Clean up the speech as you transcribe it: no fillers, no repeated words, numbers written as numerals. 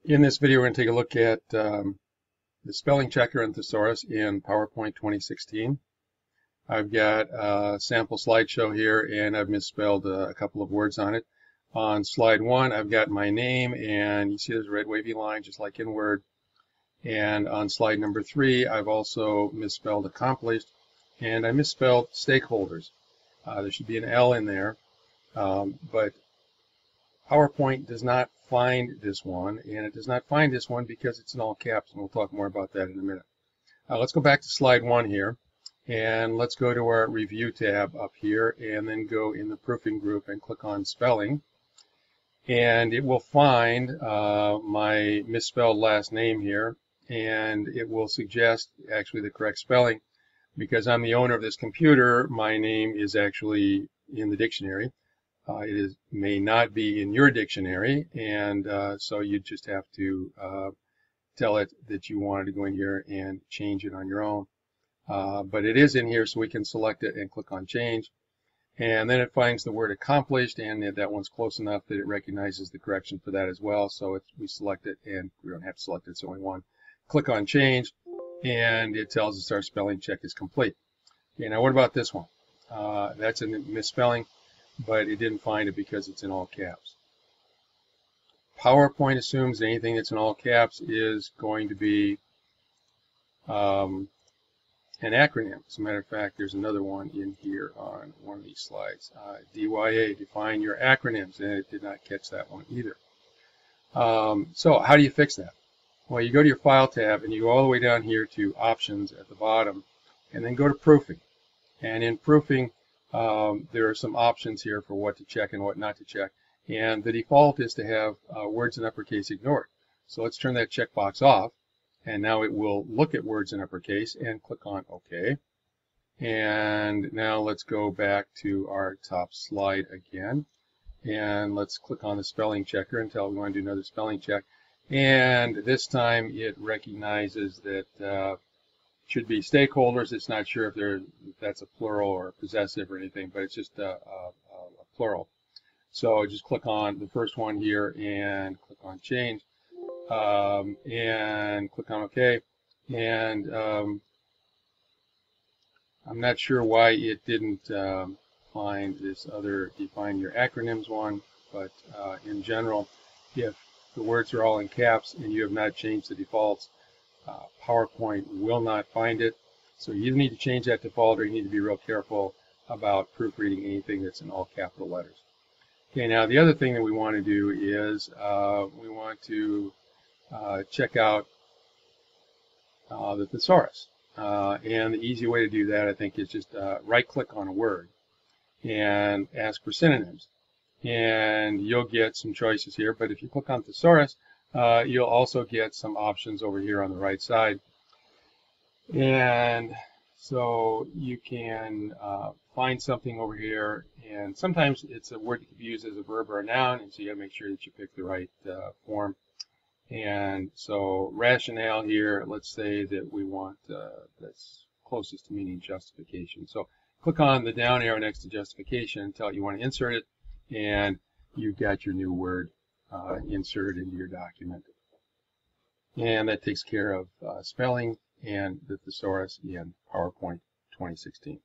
In this video, we're going to take a look at the spelling checker in Thesaurus in PowerPoint 2016. I've got a sample slideshow here, and I've misspelled a couple of words on it. On slide 1, I've got my name, and you see there's a red wavy line, just like in Word. And on slide number 3, I've also misspelled accomplished, and I misspelled stakeholders. There should be an L in there, but PowerPoint does not find this one, and it does not find this one because it's in all caps, and we'll talk more about that in a minute. Let's go back to slide 1 here, and let's go to our review tab up here, and then go in the proofing group and click on spelling. And it will find my misspelled last name here, and it will suggest actually the correct spelling. Because I'm the owner of this computer, my name is actually in the dictionary. It may not be in your dictionary, and so you just have to tell it that you wanted to go in here and change it on your own. But it is in here, so we can select it and click on change. And then it finds the word accomplished, and that one's close enough that it recognizes the correction for that as well. So we select it, and we don't have to select it, it's only one. Click on change, and it tells us our spelling check is complete. Okay, now what about this one? That's a misspelling, but it didn't find it because it's in all caps. PowerPoint assumes anything that's in all caps is going to be an acronym. As a matter of fact, there's another one in here on one of these slides. DYA, define your acronyms, and it did not catch that one either. So how do you fix that? Well, you go to your File tab, and you go all the way down here to Options at the bottom, and then go to Proofing. And in Proofing, there are some options here for what to check and what not to check. And the default is to have words in uppercase ignored. So let's turn that checkbox off. And now it will look at words in uppercase and click on OK. And now let's go back to our top slide again. And let's click on the spelling checker until we want to do another spelling check. And this time it recognizes that should be stakeholders. It's not sure if that's a plural or possessive or anything, but it's just a plural. So just click on the first one here and click on change, and click on OK. And I'm not sure why it didn't find this other define your acronyms one, but in general, if the words are all in caps and you have not changed the defaults, PowerPoint will not find it. So you either need to change that default, or you need to be real careful about proofreading anything that's in all capital letters. Okay, now the other thing that we want to do is we want to check out the Thesaurus. And the easy way to do that, I think, is just right-click on a word and ask for synonyms. And you'll get some choices here, but if you click on Thesaurus, you'll also get some options over here on the right side. And so you can find something over here, and sometimes it's a word that can be used as a verb or a noun, and so you got to make sure that you pick the right form. And so rationale here, let's say that we want that's closest to meaning justification. So click on the down arrow next to justification until you want to insert it, and you've got your new word inserted into your document. And that takes care of spelling and the Thesaurus in PowerPoint 2016.